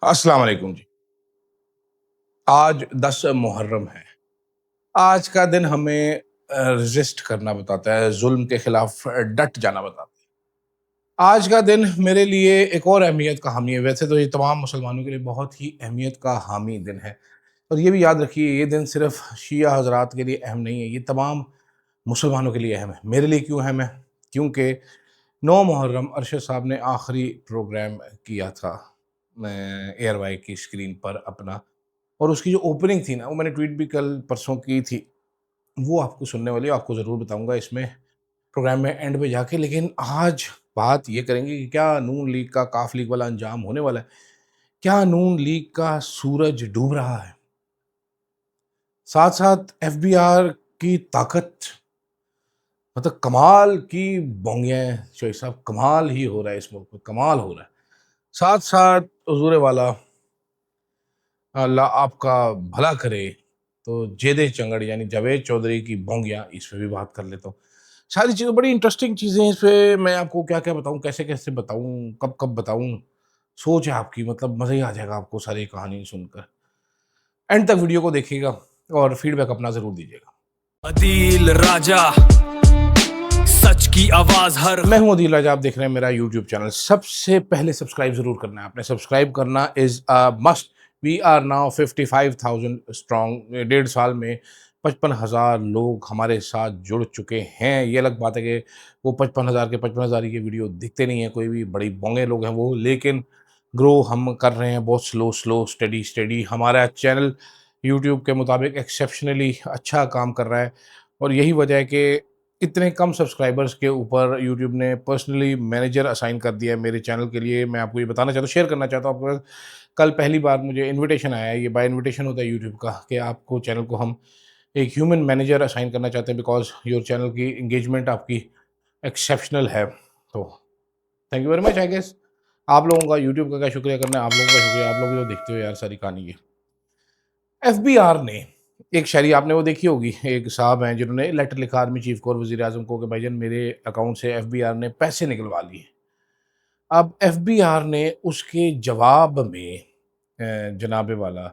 अस्सलाम वालेकुम जी। आज 10 मुहर्रम है। आज का दिन हमें रेज़िस्ट करना बताता है, ज़ुल्म के खिलाफ डट जाना बताता है। आज का दिन मेरे लिए एक और अहमियत का हामी है, वैसे तो ये तमाम मुसलमानों के लिए बहुत ही अहमियत का हामी दिन है। और ये भी याद रखिए, ये दिन सिर्फ़ शिया हज़रात के लिए अहम नहीं है, ये तमाम मुसलमानों के लिए अहम है। मेरे लिए क्यों अहम है? क्योंकि 9 मुहर्रम अरशद साहब ने आखिरी प्रोग्राम किया था एयरवाई की स्क्रीन पर अपना। और उसकी जो ओपनिंग थी ना, वो मैंने ट्वीट भी कल परसों की थी, वो आपको सुनने वाली है, आपको ज़रूर बताऊँगा इसमें प्रोग्राम में एंड पे जाके। लेकिन आज बात ये करेंगे कि क्या नून लीग का काफ लीग वाला अंजाम होने वाला है? क्या नून लीग का सूरज डूब रहा है? साथ-साथ एफबीआर की ताकत, मतलब कमाल की बोंगियाँ हैं शोएब साहब, कमाल ही हो रहा है इस मुल्क में, कमाल हो रहा है। साथ-साथ हुज़ूर वाला अल्लाह आपका भला करे, तो जेदे चंगड़ यानी जावेद चौधरी की बोंगियाँ, इस पे भी बात कर लेता हूँ। सारी चीज़ें बड़ी इंटरेस्टिंग चीज़ें हैं, इस पे मैं आपको क्या-क्या बताऊँ, कैसे-कैसे बताऊँ, कब-कब बताऊँ, सोच है आपकी, मतलब मज़ा ही आ जाएगा आपको सारी कहानी सुनकर। एंड तक वीडियो को देखिएगा और फीडबैक अपना ज़रूर दीजिएगा। अदील राजा, सच की आवाज हर मैं हूँ अदील राजा, आप देख रहे हैं मेरा यूट्यूब चैनल। सबसे पहले सब्सक्राइब ज़रूर करना है आपने, सब्सक्राइब करना is a must. We are now 55,000 strong. 1.5 साल में 55,000 लोग हमारे साथ जुड़ चुके हैं। ये अलग बात है कि वो 55,000 के 55,000 ही के वीडियो दिखते नहीं हैं, कोई भी बड़ी बोंगे लोग हैं वो, लेकिन ग्रो हम कर रहे हैं बहुत स्लो स्टेडी स्टेडी। हमारा चैनल यूट्यूब के मुताबिक एक्सेप्शनली अच्छा काम कर रहा है। और यही वजह है कि इतने कम सब्सक्राइबर्स के ऊपर यूट्यूब ने पर्सनली मैनेजर असाइन कर दिया है मेरे चैनल के लिए। मैं आपको ये बताना चाहता हूँ, शेयर करना चाहता हूँ आपको। कल पहली बार मुझे इनविटेशन आया है, ये बाय इनविटेशन होता है यूट्यूब का, कि आपको चैनल को हम एक ह्यूमन मैनेजर असाइन करना चाहते हैं, बिकॉज योर चैनल की इंगेजमेंट आपकी एक्सेप्शनल है। तो thank you very much. I guess आप लोगों का, यूट्यूब का क्या शुक्रिया करना है, आप लोगों का शुक्रिया, आप लोग जो देखते हो यार सारी कहानी ये। एफबीआर ने एक शायरी आपने वो देखी होगी, एक साहब हैं जिन्होंने लेटर लिखा आर्मी चीफ को और वजीर आजम को कि भाईजान मेरे अकाउंट से एफबीआर ने पैसे निकलवा लिए। अब एफबीआर ने उसके जवाब में जनाबे वाला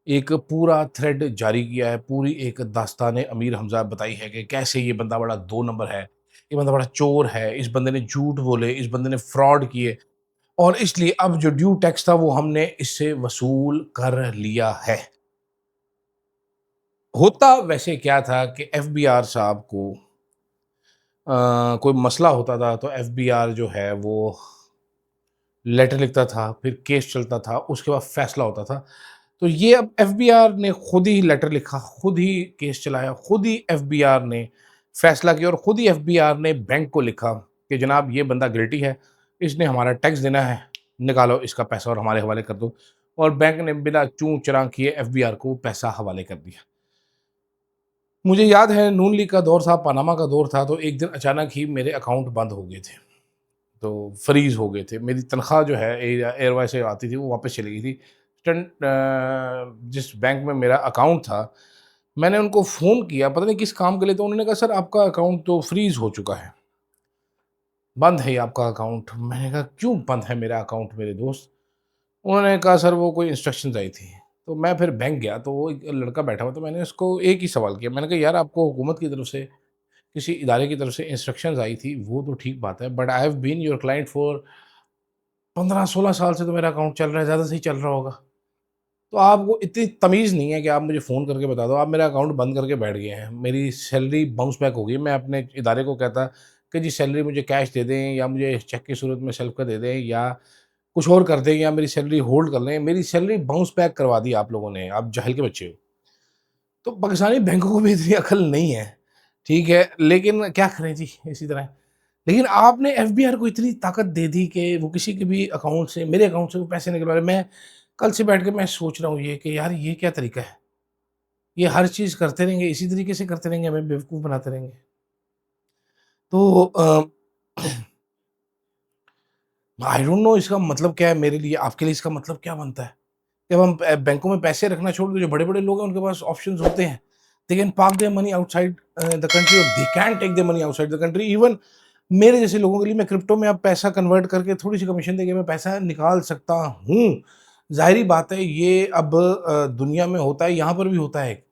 एक पूरा थ्रेड जारी किया है, पूरी एक दास्तान अमीर हमजा बताई है कि कैसे ये बंदा बड़ा 2 नंबर है, ये बंदा बड़ा चोर है, इस बंदे ने झूठ बोले, इस बंदे ने फ्रॉड किए, और इसलिए अब जो ड्यू टैक्स था वो हमने इससे वसूल कर लिया है। होता वैसे क्या था कि एफबीआर साहब को कोई मसला होता था तो एफबीआर जो है वो लेटर लिखता था, फिर केस चलता था, उसके बाद फैसला होता था। तो ये अब एफबीआर ने खुद ही लेटर लिखा, खुद ही केस चलाया, खुद ही एफबीआर ने फैसला किया, और खुद ही एफबीआर ने बैंक को लिखा कि जनाब ये बंदा गिल्टी है, इसने हमारा टैक्स देना है, निकालो इसका पैसा और हमारे हवाले कर दो। और बैंक ने बिना चूं चरां किए एफबीआर को पैसा हवाले कर दिया। मुझे याद है नून लीग का दौर था, पनामा का दौर था, तो एक दिन अचानक ही मेरे अकाउंट बंद हो गए थे, तो फ्रीज़ हो गए थे। मेरी तनख्वाह जो है एयरवाई से आती थी वो वापस चली गई थी। जिस बैंक में मेरा अकाउंट था, मैंने उनको फ़ोन किया, पता नहीं किस काम के लिए, तो उन्होंने कहा सर आपका अकाउंट तो फ्रीज़ हो चुका है, बंद है ये आपका अकाउंट। मैंने कहा क्यों बंद है मेरा अकाउंट मेरे दोस्त? उन्होंने कहा सर वो कोई इंस्ट्रक्शंस आई थी। तो मैं फिर बैंक गया, तो वो एक लड़का बैठा हुआ, तो मैंने उसको एक ही सवाल किया, मैंने कहा यार आपको हुकूमत की तरफ से, किसी इदारे की तरफ से इंस्ट्रक्शंस आई थी, वो तो ठीक बात है, but I have been your client for 15-16 साल से तो मेरा अकाउंट चल रहा है, ज़्यादा से ही चल रहा होगा। तो आपको इतनी तमीज़ नहीं है कि आप मुझे फ़ोन करके बता दो, आप मेरा अकाउंट बंद करके बैठ गए हैं। मेरी सैलरी बाउंस बैक हो गई। मैं अपने इदारे को कहता कि जी सैलरी मुझे कैश दे दें, या मुझे चेक की सूरत में सेल्फ का दे दें, या कुछ और कर दें, या मेरी सैलरी होल्ड कर लें। मेरी सैलरी बाउंस बैक करवा दी आप लोगों ने, आप जाहिल के बच्चे हो। तो पाकिस्तानी बैंकों को भी इतनी अकल नहीं है, ठीक है, लेकिन क्या करें जी, इसी तरह। लेकिन आपने एफबीआर को इतनी ताकत दे दी कि वो किसी के भी अकाउंट से, मेरे अकाउंट से वो पैसे निकलवा रहे। मैं कल से बैठ के मैं सोच रहा हूँ ये कि यार ये क्या तरीका है? ये हर चीज़ करते रहेंगे, इसी तरीके से करते रहेंगे, हमें बेवकूफ़ बनाते रहेंगे। तो आई डोंट नो इसका मतलब क्या है मेरे लिए, आपके लिए इसका मतलब क्या बनता है? जब हम बैंकों में पैसे रखना छोड़ दो, जो बड़े-बड़े लोग हैं उनके पास ऑप्शंस होते हैं। They can park their money outside the country, और they can take their money outside the country. Even मेरे जैसे लोगों के लिए, मैं क्रिप्टो में अब पैसा कन्वर्ट करके थोड़ी-सी कमीशन देके मैं पैसा निकाल सकता हूँ। ज़ाहिर-सी बात है ये अब दुनिया में होता है, यहाँ पर भी होता है।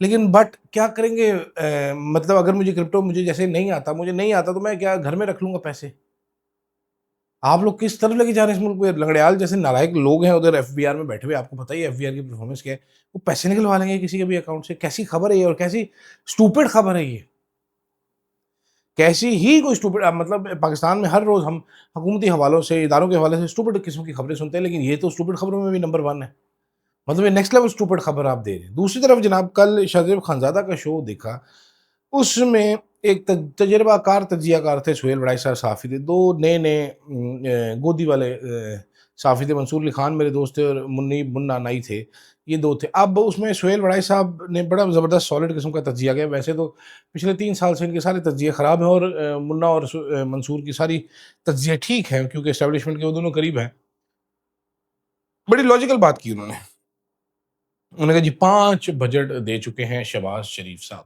लेकिन बट क्या करेंगे, मतलब अगर मुझे क्रिप्टो मुझे जैसे मुझे नहीं आता तो मैं क्या घर में रख लूँगा पैसे। आप लोग किस तरफ लेके जा रहे हैं इस मुल्क को? लंगड़याल जैसे नालायक लोग हैं उधर एफबीआर में बैठे हुए, आपको पता ही है एफबीआर की परफॉर्मेंस क्या है। वो पैसे निकलवा लेंगे किसी के भी अकाउंट से। कैसी खबर है ये और कैसी स्टूपिड खबर है ये। कैसी ही कोई स्टूपिड मतलब पाकिस्तान में हर रोज़ हम हुकूमती हवालों से, इदारों के हवाले से स्टूपिड किस्म की खबरें सुनते हैं, लेकिन ये तो स्टूपिड खबरों में भी नंबर 1 है। मतलब ये नेक्स्ट लेवल स्टूपिड खबर आप दे रहे हैं। दूसरी तरफ जनाब कल शाहज़ेब खानज़ादा का शो देखा, उसमें एक तजर्बाकार तज्ज़ियाकार थे, सुहेल बड़ाई साहब सहाफ़ी थे, 2 नए-नए गोदी वाले सहाफ़ी थे, मंसूर अली खान मेरे दोस्त थे और मुन्ना नाई थे, ये 2 थे। अब उसमें सुहेल बड़ाई साहब ने बड़ा ज़बरदस्त सॉलिड किस्म का तज्ज़िया किया। वैसे तो पिछले 3 साल से इनके सारे तज्ज़िये ख़राब हैं और मुन्ना और मंसूर की सारी तज्ज़िये ठीक हैं क्योंकि एस्टेब्लिशमेंट के वो दोनों करीब हैं। बड़ी लॉजिकल बात की उन्होंने। उन्होंने कहा जी 5 बजट दे चुके हैं शहबाज शरीफ साहब।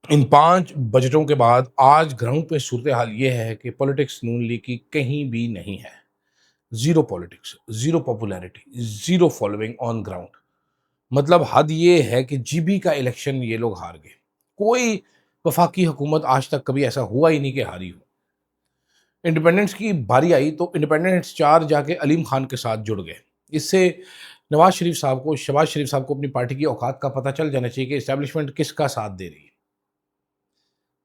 इन 5 बजटों के बाद आज ग्राउंड पे सूरत हाल ये है कि पॉलिटिक्स नून लीग की कहीं भी नहीं है। Zero politics, zero popularity, zero following on ground. मतलब हद ये है कि जीबी का इलेक्शन ये लोग हार गए। कोई वफाकी हुकूमत आज तक कभी ऐसा हुआ ही नहीं कि हारी हो। इंडिपेंडेंस की बारी आई तो इंडिपेंडेंस 4 जाके अलीम खान के साथ जुड़ गए। इससे नवाज़ शरीफ साहब को, शहबाज शरीफ साहब को अपनी पार्टी की औकात का पता चल जाना चाहिए कि एस्टेब्लिशमेंट किसका साथ दे रही है।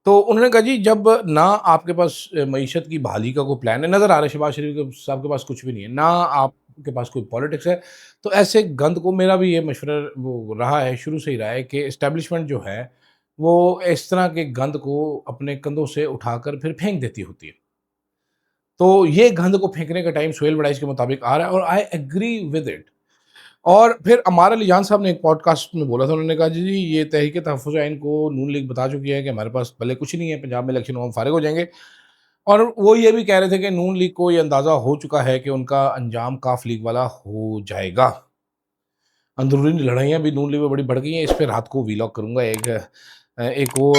तो उन्होंने कहा जी जब ना आपके पास मईशत की बहाली का कोई प्लान है, नज़र आ रहा है शहबाज शरीफ साहब के पास कुछ भी नहीं है, ना आपके पास कोई पॉलिटिक्स है, तो ऐसे गंद को मेरा भी ये मशवरा वो रहा है, शुरू से ही रहा है कि एस्टेब्लिशमेंट जो है, वो इस तरह के गंद को अपने कंधों से उठाकर फिर फेंक देती होती है। तो ये गंद को फेंकने का टाइम सुहेल वड़ाइच के मुताबिक आ रहा है और आई एग्री विद इट। और फिर अमार अली जान साहब ने एक पॉडकास्ट में बोला था, उन्होंने कहा, "जी, ये तहरीक तहफ़्फ़ुज़ आइन को नून लीग बता चुकी है कि हमारे पास भले कुछ नहीं है, पंजाब में इलेक्शन हो हम फ़ारिग हो जाएँगे।" और वो ये भी कह रहे थे कि नून लीग को ये अंदाज़ा हो चुका है कि उनका अंजाम काफ लीग वाला हो जाएगा। अंदरूनी लड़ाइयाँ भी नून लीग में बड़ी बढ़ गई हैं, इस पे रात को वीलॉग करूँगा। एक और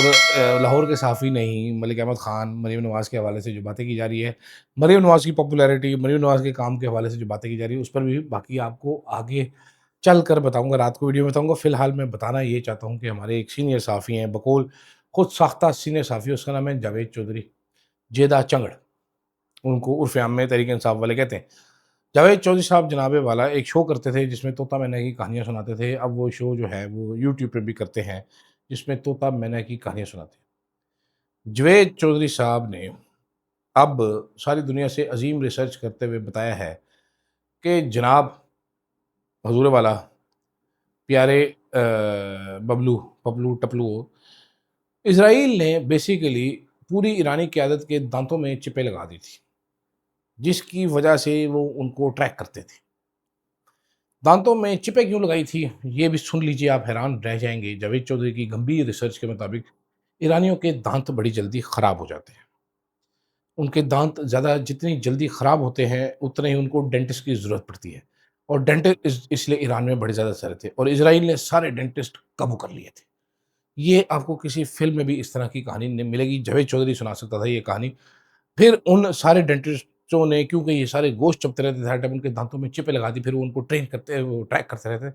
लाहौर के सहाफ़ी नहीं, मलिक अहमद ख़ान, मरीम नवाज़ के हवाले से जो बातें की जा रही है, मरीम नवाज़ की पॉपुलैरिटी, मरीम नवाज़ के काम के हवाले से जो बातें की जा रही है, उस पर भी बाकी आपको आगे चलकर बताऊँगा, रात को वीडियो में बताऊँगा। फ़िलहाल मैं बताना ये चाहता हूँ कि हमारे एक सीनियर सहाफ़ी हैं, बकौल खुद साख्ता सीनियर सहाफ़ी, उसका नाम है जावेद चौधरी, जेदा चंगड़, उनको उर्फ़ आम में तहरीक इंसाफ वाले कहते हैं। जावेद चौधरी साहब जनाबे वाला एक शो करते थे जिसमें तोता मैना की कहानियाँ सुनाते थे। अब वो शो जो है वो यूट्यूब पे भी करते हैं, जिसमें तोता मैना की कहानियाँ सुनाते हैं। जावेद चौधरी साहब ने अब सारी दुनिया से अज़ीम रिसर्च करते हुए बताया है कि जनाब हज़ूर वाला प्यारे बबलू पपलू टपलू इज़राइल ने बेसिकली पूरी ईरानी क़यादत के दाँतों में चिपें लगा दी थी, जिसकी वजह से वो उनको ट्रैक करते थे। दाँतों में चिपें क्यों लगाई थी, ये भी सुन लीजिए, आप हैरान रह जाएँगे। जावेद चौधरी की गंभीर रिसर्च के मुताबिक ईरानियों के दाँत बड़ी जल्दी ख़राब हो जाते हैं। उनके दाँत ज़्यादा जितनी जल्दी ख़राब होते हैं, उतने ही उनको डेंटिस्ट की ज़रूरत पड़ती है और डेंटिस्ट इसलिए ईरान में बड़े ज़्यादा सारे थे और इज़राइल ने सारे डेंटिस्ट काबू कर लिए थे। ये आपको किसी फ़िल्म में भी इस तरह की कहानी नहीं मिलेगी, जावेद चौधरी सुना सकता था ये कहानी। फिर उन सारे डेंटिस्टों ने, क्योंकि ये सारे गोश्त चबते रहते थे हर टाइम, उनके दाँतों में चिपें लगा दी, फिर वो उनको ट्रेन करते वो ट्रैक करते रहते।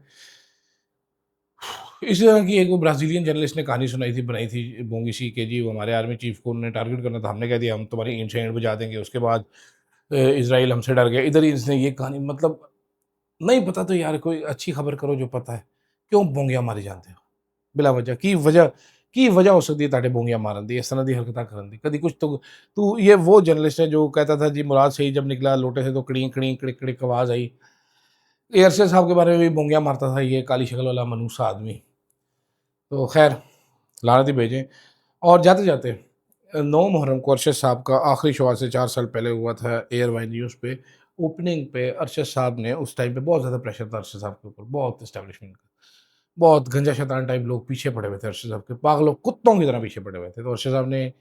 इसी तरह की एक वो ब्राज़ीलियन जर्नलिस्ट ने कहानी सुनाई थी, बनाई थी बोंगी सी के जी, वो हमारे आर्मी चीफ़ को उन्होंने टारगेट करना था, हमने कह दिया हम तुम्हारी ईंट से ईंट बजा देंगे, उसके बाद इज़राइल हमसे डर गया। इधर ही इसने ये कहानी, मतलब नहीं पता तो यार कोई अच्छी खबर करो जो पता है, क्यों बोंगियाँ मारी जाते हो? बिला वजह की वजह हो सकती है ਤੁਹਾਡੇ बोंगियाँ मारन दी, इस तरह दी हरकतां करन दी। कदी कुछ तो तू ये वो जर्नलिस्ट है जो कहता था जी मुराद सही जब निकला लोटे से तो कड़ीं कड़ीं कड़िक कड़िक आवाज़ आई। ये अरशद साहब के बारे में भी बोंगियाँ मारता था ये काली शक्ल वाला मनूसा आदमी। तो खैर लानत ही भेजें। और जाते-जाते 9 मुहर्रम को अरशद साहब का आखिरी शो आज से 4 साल पहले हुआ था एयर वाई न्यूज़ पे। ओपनिंग पे अरशद साहब ने, उस टाइम पे बहुत ज़्यादा प्रेशर था अरशद साहब के ऊपर, बहुत एस्टेब्लिशमेंट का। बहुत गंजा शैतान टाइप लोग पीछे पड़े हुए थे अरशद साहब के, पागलों कुत्तों की तरह पीछे पड़े हुए थे। तो अरशद साहब ने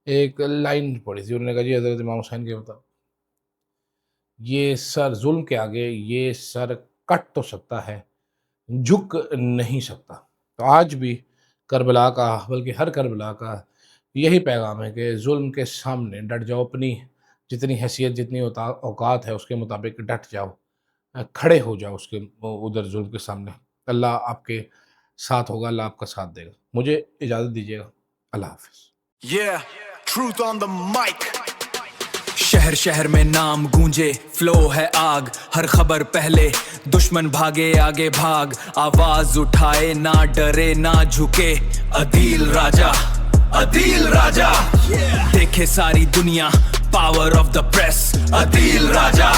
एक लाइन पढ़ी थी, उन्होंने कहा जी हज़रत इमाम हुसैन के मुताबिक ये सर ज़ुल्म के आगे ये सर कट तो सकता है, झुक नहीं सकता। तो आज भी करबला का, बल्कि हर करबला का यही पैगाम है कि ज़ुल्म के सामने डट जाओ, अपनी जितनी हैसियत जितनी औकात है उसके मुताबिक डट जाओ। खड़े हो जाओ उसके उधर जुल्म के सामने। अल्लाह आपके साथ होगा, अल्लाह आपका साथ देगा। मुझे इजाज़त दीजिएगा। अल्लाह हाफ़िज़। Yeah, truth on the mic. शहर शहर में नाम गूंजे, फ्लो है आग, हर खबर पहले, दुश्मन भागे आगे भाग, आवाज उठाए ना डरे ना झुके, अदील राजा, अदील राजा, देखे सारी दुनिया, power of the press, Adeel Raja.